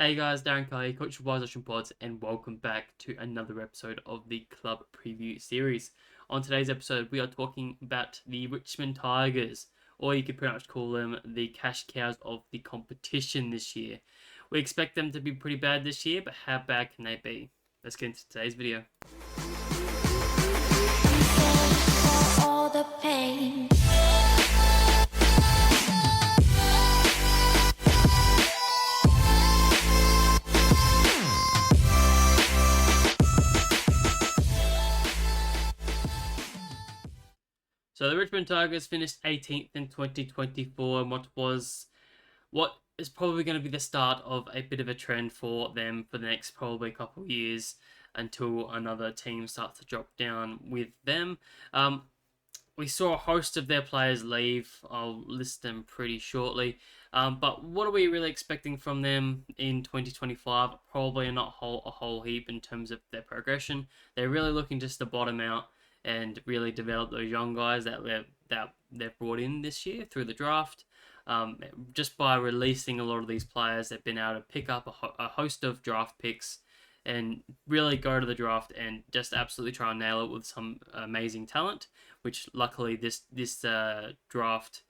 Hey guys, Darren Kelly, Coach of Wise Ocean Pods, and welcome back to another episode of the Club Preview Series. On today's episode, we are talking about the Richmond Tigers, or you could pretty much call them the cash cows of the competition this year. We expect them to be pretty bad this year, but how bad can they be? Let's get into today's video. All the pain. So the Richmond Tigers finished 18th in 2024, and what is probably going to be the start of a bit of a trend for them for the next probably couple of years until another team starts to drop down with them. We saw a host of their players leave. I'll list them pretty shortly. But what are we really expecting from them in 2025? Probably not a whole heap in terms of their progression. They're really looking just to bottom out and really develop those young guys that they've brought in this year through the draft. Just by releasing a lot of these players, they've been able to pick up a host of draft picks and really go to the draft and just absolutely try and nail it with some amazing talent, which luckily this draft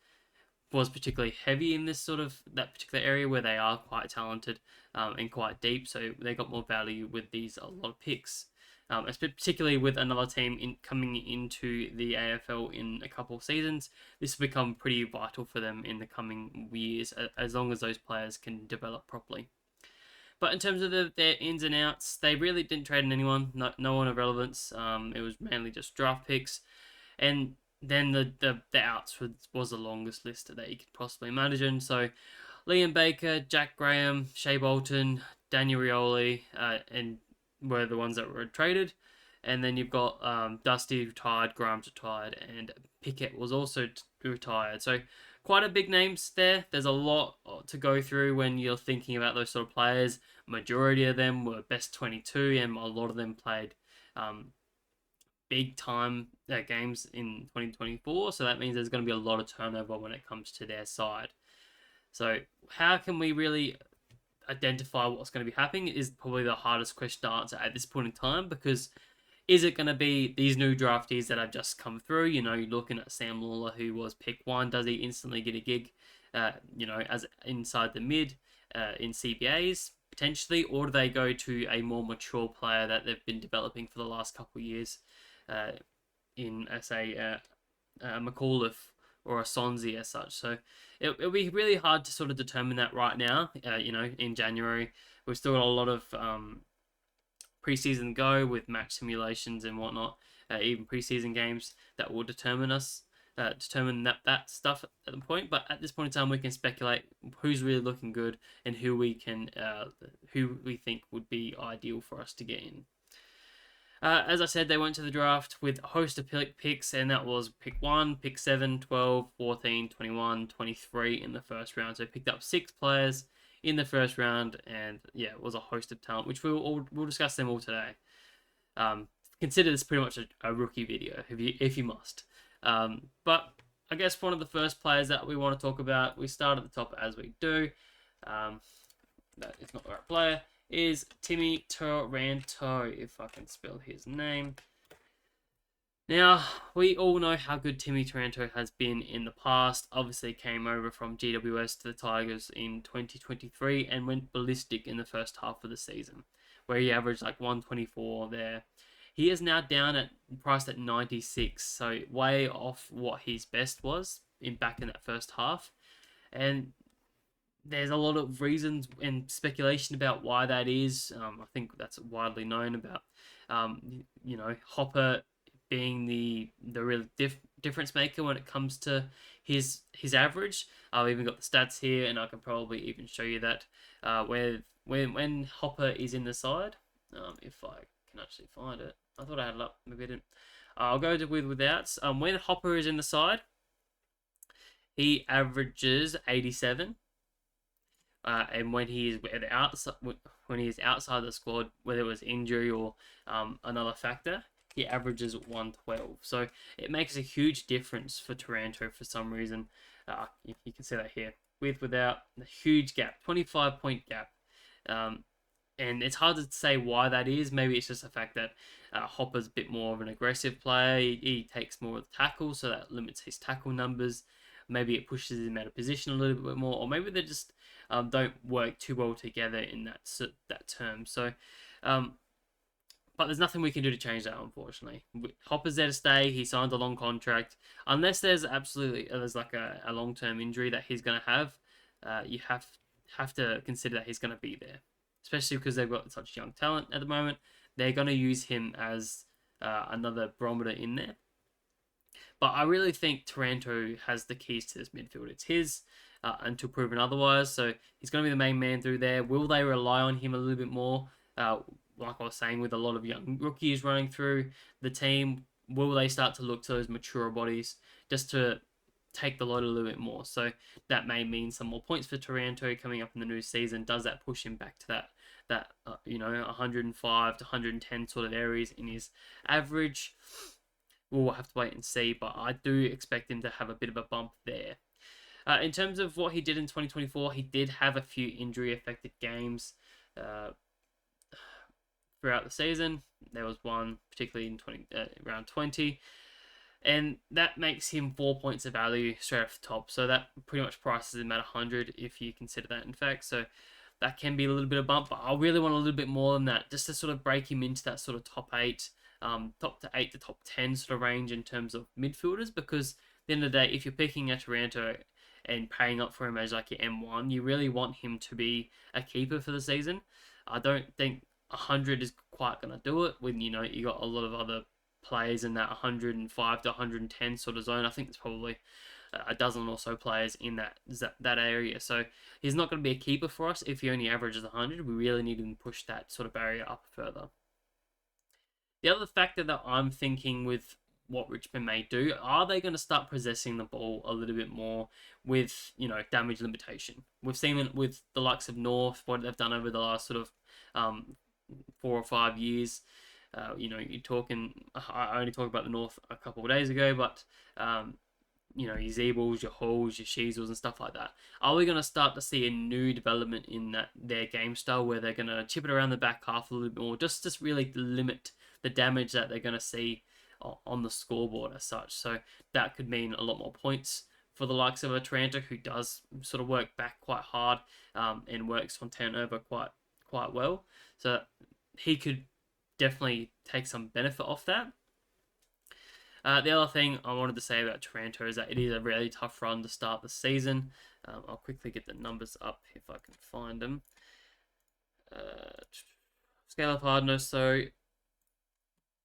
was particularly heavy in that particular area where they are quite talented and quite deep, so they got more value with a lot of picks. Particularly with another team coming into the AFL in a couple of seasons, this will become pretty vital for them in the coming years, as long as those players can develop properly. But in terms of their ins and outs, they really didn't trade in anyone, no one of relevance. It was mainly just draft picks, and then the outs was the longest list that you could possibly imagine. So Liam Baker, Jack Graham, Shea Bolton, Daniel Rioli, and were the ones that were traded. And then you've got Dusty retired, Grimes retired, and Pickett was also retired. So quite a big names there. There's a lot to go through when you're thinking about those sort of players. Majority of them were best 22, and a lot of them played big time games in 2024. So that means there's going to be a lot of turnover when it comes to their side. So how can we really identify what's going to be happening is probably the hardest question to answer at this point in time, because is it going to be these new draftees that have just come through? You're looking at Sam Lawler, who was pick 1. Does he instantly get a gig, as inside the mid in CBAs, potentially? Or do they go to a more mature player that they've been developing for the last couple of years in, say, McAuliffe or a Sonzi as such? So it'll be really hard to sort of determine that right now. In January, we've still got a lot of preseason go with match simulations and whatnot, even preseason games that will determine that stuff at the point. But at this point in time, we can speculate who's really looking good and who we think would be ideal for us to get in. As I said, they went to the draft with a host of picks, and that was pick 1, pick 7, 12, 14, 21, 23 in the first round. So picked up 6 players in the first round, and it was a host of talent, which we'll discuss them all today. Consider this pretty much a rookie video, if you must. But I guess one of the first players that we want to talk about, we start at the top as we do. That is not the right player. Is Timmy Taranto, if I can spell his name. Now, we all know how good Timmy Taranto has been in the past. Obviously came over from GWS to the Tigers in 2023 and went ballistic in the first half of the season, where he averaged like 124 there. He is now priced at 96, so way off what his best was back in that first half. And there's a lot of reasons and speculation about why that is. I think that's widely known about, Hopper being the real difference maker when it comes to his average. I've even got the stats here, and I can probably even show you that when Hopper is in the side. If I can actually find it, I thought I had it up. Maybe I didn't. I'll go with without. When Hopper is in the side, he averages 87. And when he is outside the squad, whether it was injury or another factor, he averages 112. So it makes a huge difference for Taranto for some reason. You can see that here. Without, a huge gap, 25-point gap. And it's hard to say why that is. Maybe it's just the fact that Hopper's a bit more of an aggressive player. He takes more of the tackle, so that limits his tackle numbers. Maybe it pushes him out of position a little bit more, or maybe they just don't work too well together in that term. So, um, but there's nothing we can do to change that, unfortunately. Hopper's there to stay. He signed a long contract. Unless there's there's like a long term injury that he's going to have, you have to consider that he's going to be there, especially because they've got such young talent at the moment. They're going to use him as another barometer in there. But I really think Taranto has the keys to this midfield. It's his until proven otherwise. So he's going to be the main man through there. Will they rely on him a little bit more? Like I was saying, with a lot of young rookies running through the team, will they start to look to those mature bodies just to take the load a little bit more? So that may mean some more points for Taranto coming up in the new season. Does that push him back to that 105 to 110 sort of areas in his average? We'll have to wait and see, but I do expect him to have a bit of a bump there. In terms of what he did in 2024, he did have a few injury-affected games throughout the season. There was one, particularly in round 20, and that makes him 4 points of value straight off the top. So that pretty much prices him at 100 if you consider that, in fact. So that can be a little bit of bump, but I really want a little bit more than that, just to sort of break him into that sort of top 8, top to 8 to top 10 sort of range in terms of midfielders, because at the end of the day, if you're picking a Taranto and paying up for him as like your M1, you really want him to be a keeper for the season. I don't think 100 is quite going to do it when, you got a lot of other players in that 105 to 110 sort of zone. I think there's probably a dozen or so players in that area. So he's not going to be a keeper for us if he only averages 100. We really need him to push that sort of barrier up further. The other factor that I'm thinking with what Richmond may do, are they going to start possessing the ball a little bit more with, damage limitation? We've seen it with the likes of North, what they've done over the last sort of 4 or 5 years. You're talking, I only talked about the North a couple of days ago, but your Zeebles, your Halls, your Sheasels and stuff like that. Are we going to start to see a new development in their game style where they're going to chip it around the back half a little bit more, just really limit the damage that they're going to see on the scoreboard as such? So that could mean a lot more points for the likes of a Taranto, who does sort of work back quite hard and works on turnover quite well. So he could definitely take some benefit off that. The other thing I wanted to say about Taranto is that it is a really tough run to start the season. I'll quickly get the numbers up if I can find them. Scale of hardness. So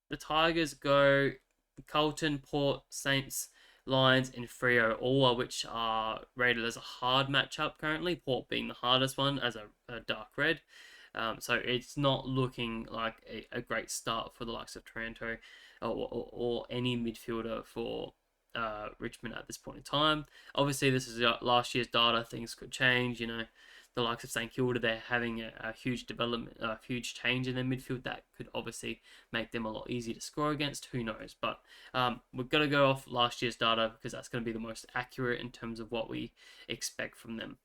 the Tigers go Carlton, Port, Saints, Lions, and Freo, all of which are rated as a hard matchup currently. Port being the hardest one as a dark red. So it's not looking like a great start for the likes of Taranto or any midfielder for Richmond at this point in time. Obviously, this is last year's data. Things could change. The likes of St Kilda, they're having a huge development, a huge change in their midfield that could obviously make them a lot easier to score against. Who knows? But we've got to go off last year's data because that's going to be the most accurate in terms of what we expect from them.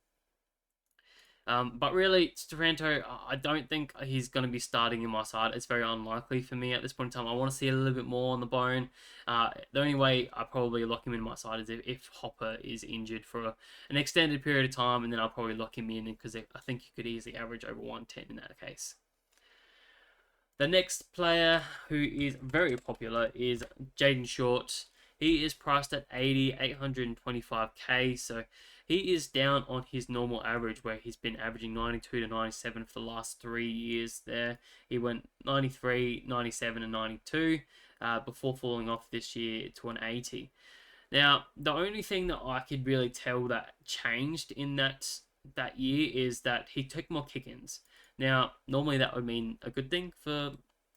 But really, Taranto, I don't think he's going to be starting in my side. It's very unlikely for me at this point in time. I want to see a little bit more on the bone. The only way I probably lock him in my side is if Hopper is injured for an extended period of time, and then I'll probably lock him in because I think he could easily average over 110 in that case. The next player who is very popular is Jaden Short. He is priced at 825k, so he is down on his normal average where he's been averaging 92 to 97 for the last 3 years there. He went 93, 97 and 92 before falling off this year to an 80. Now, the only thing that I could really tell that changed in that year is that he took more kick-ins. Now, normally that would mean a good thing for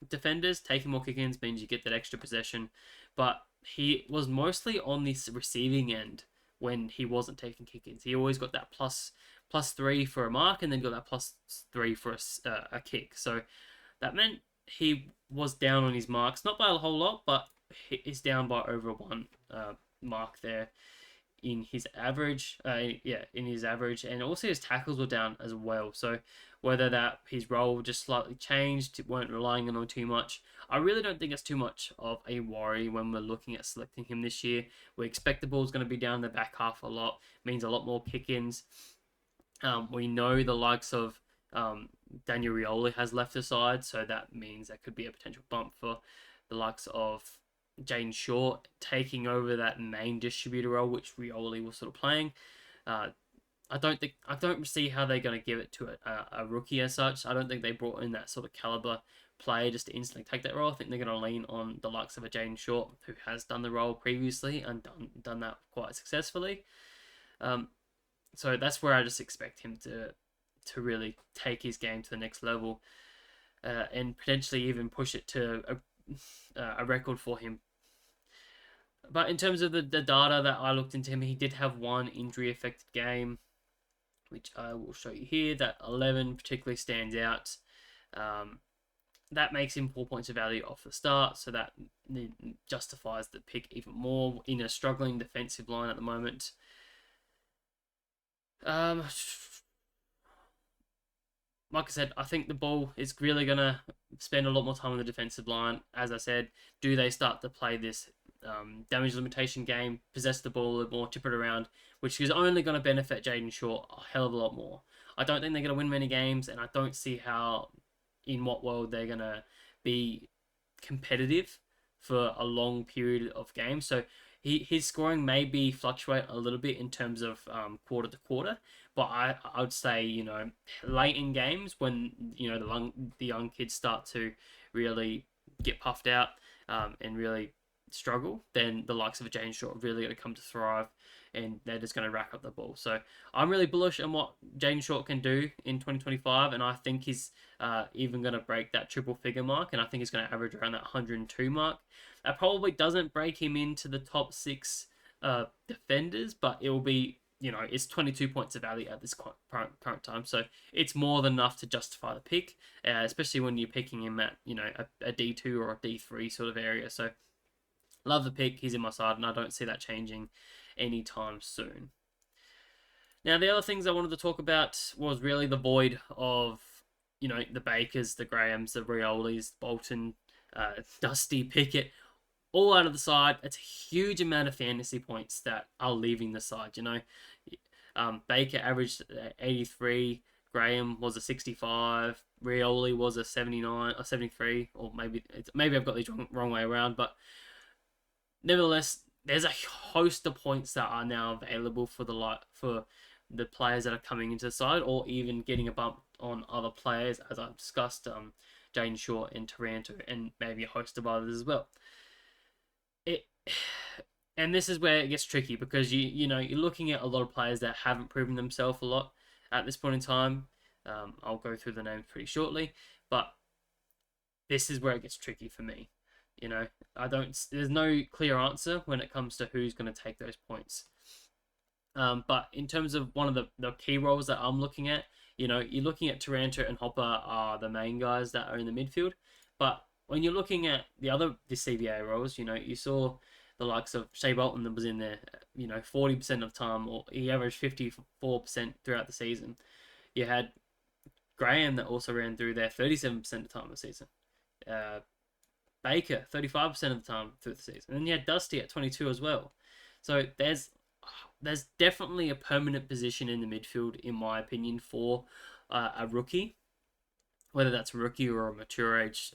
defenders. Taking more kick-ins means you get that extra possession, but he was mostly on this receiving end when he wasn't taking kick-ins. He always got that plus 3 for a mark and then got that plus 3 for a kick. So that meant he was down on his marks, not by a whole lot, but he's down by over 1 mark there in his average. In his average, and also his tackles were down as well. So whether that his role just slightly changed, weren't relying on him too much. I really don't think it's too much of a worry when we're looking at selecting him this year. We expect the ball's going to be down the back half a lot, means a lot more kick-ins. We know the likes of Daniel Rioli has left the side, so that means that could be a potential bump for the likes of Jaden Short taking over that main distributor role, which Rioli was sort of playing. I don't see how they're going to give it to a rookie as such. I don't think they brought in that sort of caliber player just to instantly take that role. I think they're going to lean on the likes of a Jaden Short, who has done the role previously and done that quite successfully. So that's where I just expect him to really take his game to the next level, and potentially even push it to a record for him. But in terms of the data that I looked into him, he did have one injury affected game, which I will show you here. That 11 particularly stands out. That makes him 4 points of value off the start, so that justifies the pick even more in a struggling defensive line at the moment. Like I said, I think the ball is really going to spend a lot more time on the defensive line. As I said, do they start to play this damage limitation game, possess the ball a little more, tip it around, which is only going to benefit Jaden Short a hell of a lot more. I don't think they're going to win many games, and I don't see how, in what world they're going to be competitive for a long period of games. So his scoring may fluctuate a little bit in terms of quarter to quarter, but I would say, late in games when the young kids start to really get puffed out and really struggle, then the likes of a Jaden Short really going to come to thrive, and they're just going to rack up the ball. So I'm really bullish on what Jaden Short can do in 2025, and I think he's even going to break that triple figure mark, and I think he's going to average around that 102 mark. That probably doesn't break him into the top 6 defenders, but it will be, it's 22 points of value at this current time. So it's more than enough to justify the pick, especially when you're picking him at, a D2 or a D3 sort of area. So love the pick. He's in my side, and I don't see that changing anytime soon. Now, the other things I wanted to talk about was really the void of, the Bakers, the Grahams, the Riolis, Bolton, Dusty, Pickett, all out of the side. It's a huge amount of fantasy points that are leaving the side, Baker averaged 83, Graham was a 65, Rioli was a 79 or 73, or maybe I've got these wrong way around, but nevertheless, there's a host of points that are now available for the players that are coming into the side, or even getting a bump on other players, as I've discussed, Jaden Short and Taranto, and maybe a host of others as well. And this is where it gets tricky, because you're looking at a lot of players that haven't proven themselves a lot at this point in time. I'll go through the names pretty shortly, but this is where it gets tricky for me. There's no clear answer when it comes to who's going to take those points. But in terms of one of the key roles that I'm looking at, you're looking at Taranto and Hopper are the main guys that are in the midfield. But when you're looking at the CBA roles, you saw the likes of Shea Bolton that was in there, 40% of time, or he averaged 54% throughout the season. You had Graham that also ran through there 37% of the time of the season. Baker, 35% of the time through the season. And then you had Dusty at 22 as well. So there's definitely a permanent position in the midfield, in my opinion, for a rookie. Whether that's a rookie or a mature age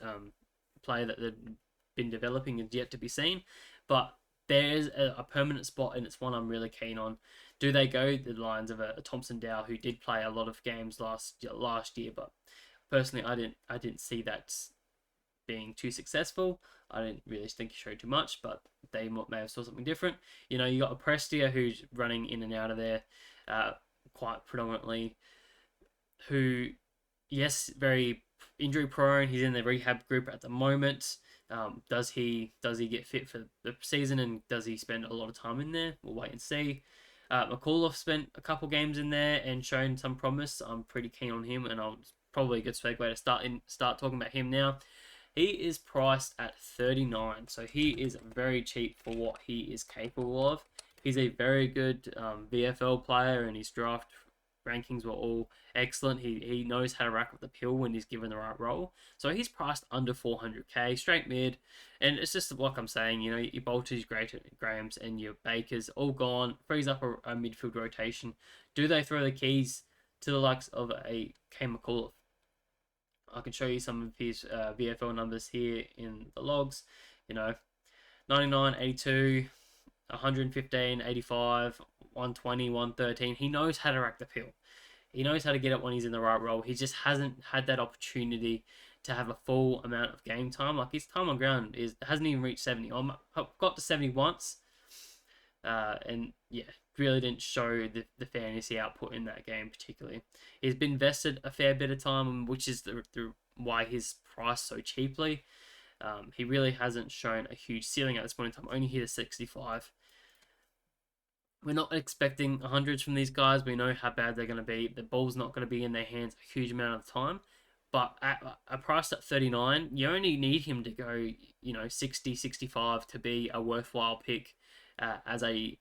player that they've been developing is yet to be seen. But there's a permanent spot, and it's one I'm really keen on. Do they go the lines of a Thompson Dow, who did play a lot of games last year, but personally I didn't see that being too successful. I didn't really think he showed too much, but they may have saw something different. You got a Prestia who's running in and out of there quite predominantly, who, yes, very injury prone. He's in the rehab group at the moment. Does he get fit for the season, and does he spend a lot of time in there? We'll wait and see. McAuliffe spent a couple games in there and shown some promise. I'm pretty keen on him, and I'll probably a good segue to start talking about him now. He is priced at 39, so he is very cheap for what he is capable of. He's a very good VFL player, and his draft rankings were all excellent. He knows how to rack up the pill when he's given the right role. So he's priced under 400k, straight mid, and it's just like I'm saying, you know, your Bolters, Grahams, and your Bakers all gone. Frees up a midfield rotation. Do they throw the keys to the likes of a K McAuliffe? I can show you some of his VFL numbers here in the logs. You know, 99, 82, 115, 85, 120, 113. He knows how to rack the pill. He knows how to get it when he's in the right role. He just hasn't had that opportunity to have a full amount of game time. Like his time on ground hasn't even reached 70. I've got to 70 once, and yeah, really didn't show the fantasy output in that game particularly. He's been invested a fair bit of time, which is the why he's priced so cheaply. He really hasn't shown a huge ceiling at this point in time. Only hit a 65. We're not expecting hundreds from these guys. We know how bad they're going to be. The ball's not going to be in their hands a huge amount of the time. But at a price at 39, you only need him to go, 60, 65 to be a worthwhile pick as a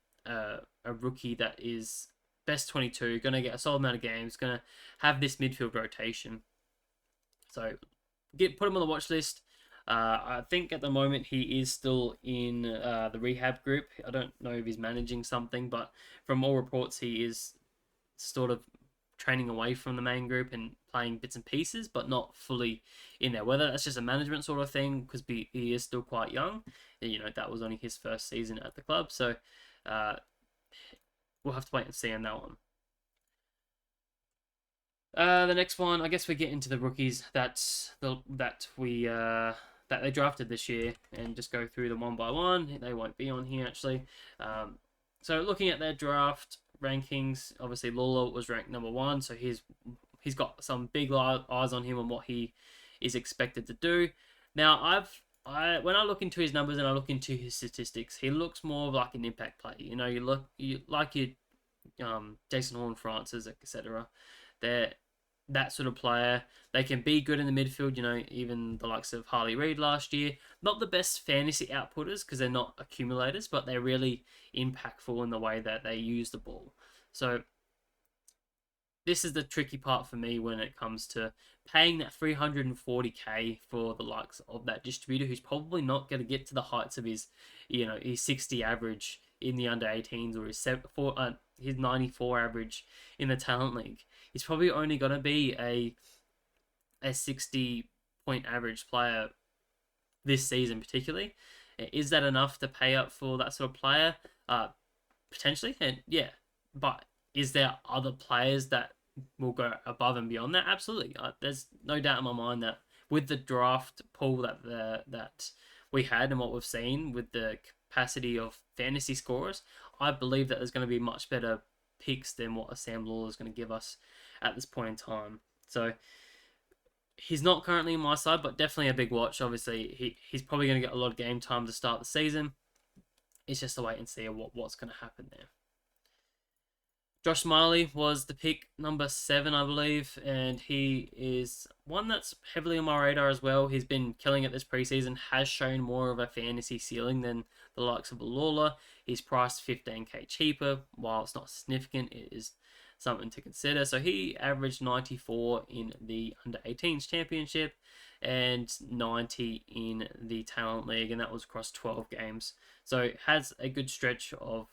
rookie that is best 22, going to get a solid amount of games, going to have this midfield rotation. So put him on the watch list. I think at the moment he is still in the rehab group. I don't know if he's managing something, but from all reports, he is sort of training away from the main group and playing bits and pieces, but not fully in there. Whether that's just a management sort of thing, because he is still quite young. That was only his first season at the club, so we'll have to wait and see on that one. The next one, I guess we get into the rookies that they drafted this year, and just go through them one by one. They won't be on here actually. So looking at their draft rankings, obviously Lawler was ranked number 1, so he's got some big eyes on him and what he is expected to do. Now when I look into his numbers and I look into his statistics, he looks more like an impact player. You like your Jason Horn-Francis, etc. They're that sort of player. They can be good in the midfield, even the likes of Harley Reid last year. Not the best fantasy outputters because they're not accumulators, but they're really impactful in the way that they use the ball. So this is the tricky part for me when it comes to paying that 340k for the likes of that distributor who's probably not going to get to the heights of his 60 average in the under 18s or his 94 average in the talent league. He's probably only going to be a 60 point average player this season particularly. Is that enough to pay up for that sort of player? Potentially, and yeah, but is there other players that will go above and beyond that? Absolutely. There's no doubt in my mind that with the draft pool that we had and what we've seen with the capacity of fantasy scorers, I believe that there's going to be much better picks than what a Sam Lawler is going to give us at this point in time. So he's not currently on my side, but definitely a big watch. Obviously, he's probably going to get a lot of game time to start the season. It's just a wait and see what's going to happen there. Josh Smiley was the pick number 7, I believe, and he is one that's heavily on my radar as well. He's been killing it this preseason, has shown more of a fantasy ceiling than the likes of Lawler. He's priced 15k cheaper. While it's not significant, it is something to consider. So he averaged 94 in the under-18s championship and 90 in the talent league, and that was across 12 games. So has a good stretch of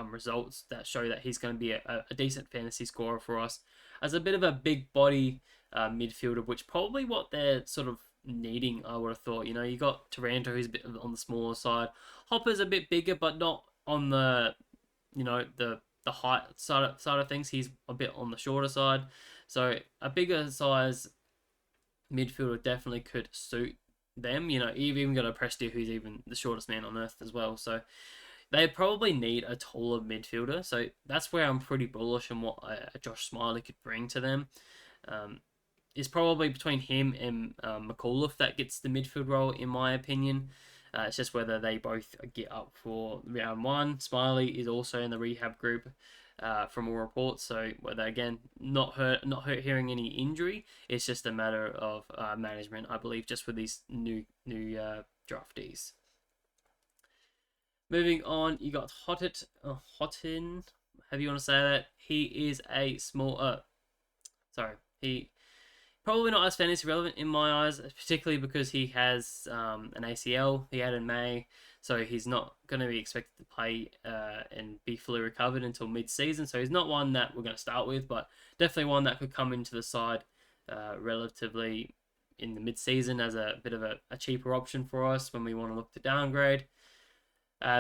results that show that he's going to be a decent fantasy scorer for us as a bit of a big body midfielder, which probably what they're sort of needing, I would have thought. You got Taranto, who's a bit on the smaller side. Hopper's a bit bigger, but not on the height side of things. He's a bit on the shorter side, so a bigger size midfielder definitely could suit them. You've even got a Prestia who's even the shortest man on earth as well, so they probably need a taller midfielder. So that's where I'm pretty bullish on what a Josh Smiley could bring to them. It's probably between him and McAuliffe that gets the midfield role, in my opinion. It's just whether they both get up for round 1. Smiley is also in the rehab group from all reports. So whether, again, not hearing any injury, it's just a matter of management, I believe, just with these new draftees. Moving on, you got Hotten. however you want to say that, he is a small. Sorry, he probably not as fantasy relevant in my eyes, particularly because he has an ACL he had in May, so he's not going to be expected to play and be fully recovered until mid-season. So he's not one that we're going to start with, but definitely one that could come into the side relatively in the mid-season as a bit of a cheaper option for us when we want to look to downgrade.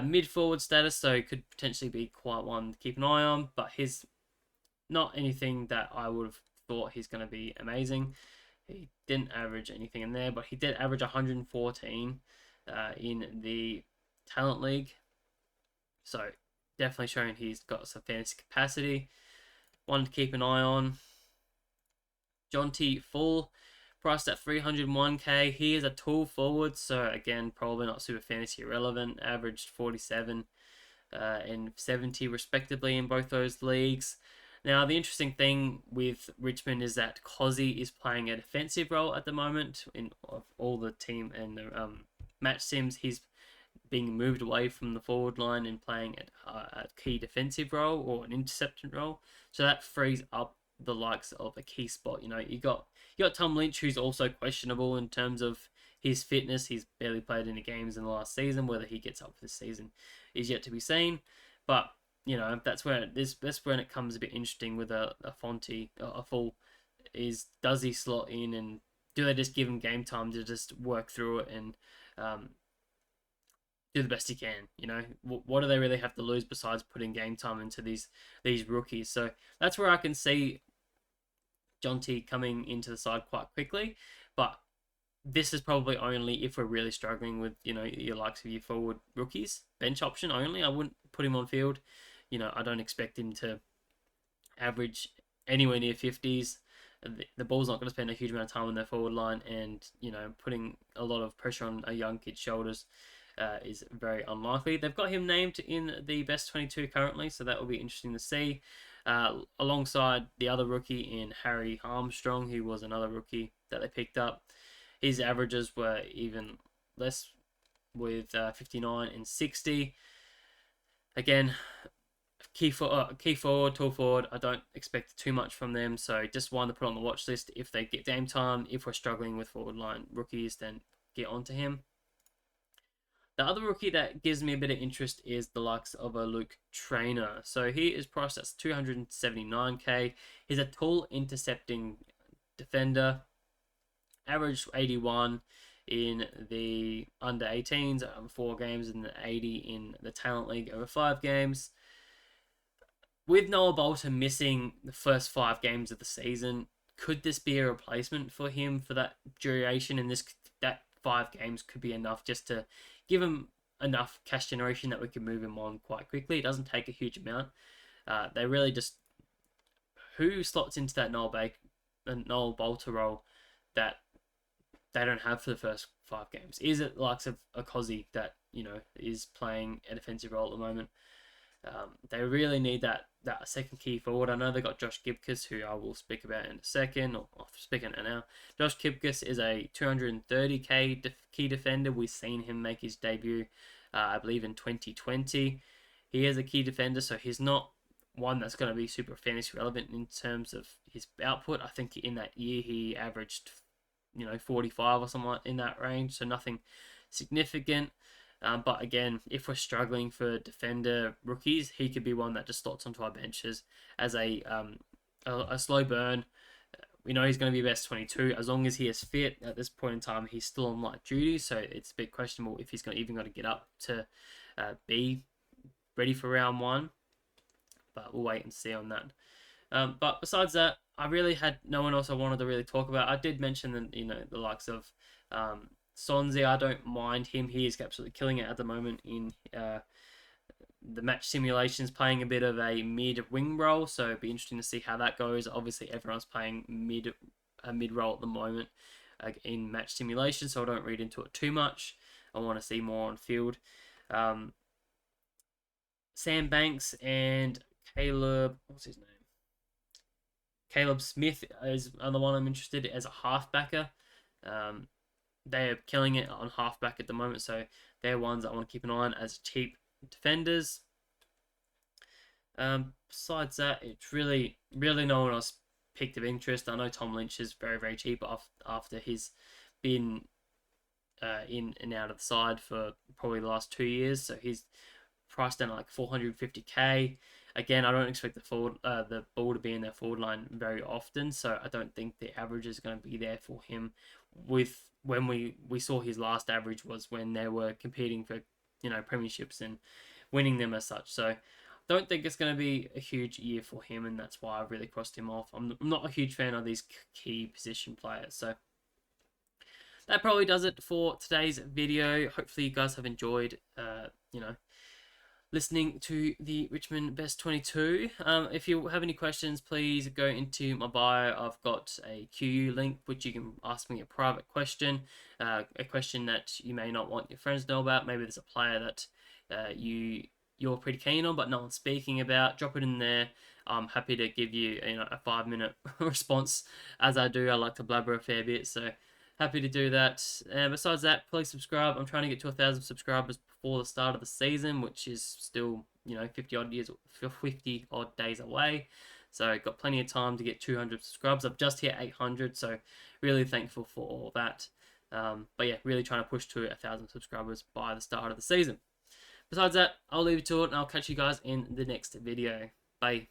Mid-forward status, so could potentially be quite one to keep an eye on, but he's not anything that I would have thought he's going to be amazing. He didn't average anything in there, but he did average 114 in the Talent League. So definitely showing he's got some fantasy capacity. One to keep an eye on. Jonty Full, priced at 301k. He is a tall forward, so again, probably not super fantasy relevant. Averaged 47 and 70 respectively in both those leagues. Now, the interesting thing with Richmond is that Cozzy is playing a defensive role at the moment in of all the team and the match sims. He's being moved away from the forward line and playing a key defensive role or an interception role. So that frees up the likes of a key spot. You got Tom Lynch, who's also questionable in terms of his fitness. He's barely played any games in the last season. Whether he gets up for this season is yet to be seen. But that's when it comes a bit interesting with a Fonte, a Full, is does he slot in and do they just give him game time to just work through it and do the best he can? What do they really have to lose besides putting game time into these rookies? So that's where I can see Jonty coming into the side quite quickly, but this is probably only if we're really struggling with your likes of your forward rookies. Bench option only. I wouldn't put him on field. I don't expect him to average anywhere near 50s. The ball's not going to spend a huge amount of time on their forward line, and putting a lot of pressure on a young kid's shoulders is very unlikely. They've got him named in the best 22 currently, so that will be interesting to see. Alongside the other rookie in Harry Armstrong, who was another rookie that they picked up. His averages were even less with 59 and 60. Again, key forward, tall forward. I don't expect too much from them, so just one to put on the watch list. If they get game time, if we're struggling with forward line rookies, then get onto him. The other rookie that gives me a bit of interest is the likes of a Luke Trainer. So he is priced at 279k. He's a tall intercepting defender. Average 81 in the under 18s over 4 games and 80 in the Talent League over 5 games. With Noah Bolton missing the first 5 games of the season, could this be a replacement for him for that duration? And that 5 games could be enough just to give him enough cash generation that we can move him on quite quickly. It doesn't take a huge amount. They really just who slots into that Noel Bolter role that they don't have for the first 5 games. Is it the likes of a Cozzy that is playing a defensive role at the moment? They really need that second key forward. I know they got Josh Gibcus, who I will speak about in a second, or I'll speak on it now. Josh Gibcus is a 230k key defender. We've seen him make his debut, I believe, in 2020. He is a key defender, so he's not one that's going to be super fantasy relevant in terms of his output. I think in that year he averaged 45 or something in that range, so nothing significant. But again, if we're struggling for defender rookies, he could be one that just slots onto our benches as a slow burn. We know he's going to be best 22 as long as he is fit. At this point in time, he's still on light duty, so it's a bit questionable if he's going to get up to be ready for round 1. But we'll wait and see on that. But besides that, I really had no one else I wanted to really talk about. I did mention that the likes of Sonzi. I don't mind him. He is absolutely killing it at the moment in the match simulations, playing a bit of a mid wing role. So it'd be interesting to see how that goes. Obviously, everyone's playing mid role at the moment in match simulation, so I don't read into it too much. I want to see more on field. Sam Banks and Caleb, what's his name? Caleb Smith is the one I'm interested in as a halfbacker. They are killing it on halfback at the moment, so they're ones I want to keep an eye on as cheap defenders. Besides that, it's really no one else picked of interest. I know Tom Lynch is very cheap after he's been in and out of the side for probably the last 2 years, so he's priced down at like 450k. Again, I don't expect the ball to be in their forward line very often, so I don't think the average is going to be there for him. With when we saw his last average was when they were competing for premierships and winning them as such. So don't think it's going to be a huge year for him, and that's why I've really crossed him off. I'm not a huge fan of these key position players, so that probably does it for today's video. Hopefully, you guys have enjoyed, listening to the Richmond Best 22. If you have any questions, please go into my bio. I've got a QU link, which you can ask me a private question, a question that you may not want your friends to know about. Maybe there's a player that you're pretty keen on, but no one's speaking about. Drop it in there. I'm happy to give you a 5-minute response. As I do, I like to blabber a fair bit, so happy to do that. And besides that, please subscribe. I'm trying to get to 1,000 subscribers before the start of the season, which is still 50 odd days away. So got plenty of time to get 200 subscribers. I've just hit 800, so really thankful for all that. But yeah, really trying to push to 1,000 subscribers by the start of the season. Besides that, I'll leave it to it, and I'll catch you guys in the next video. Bye.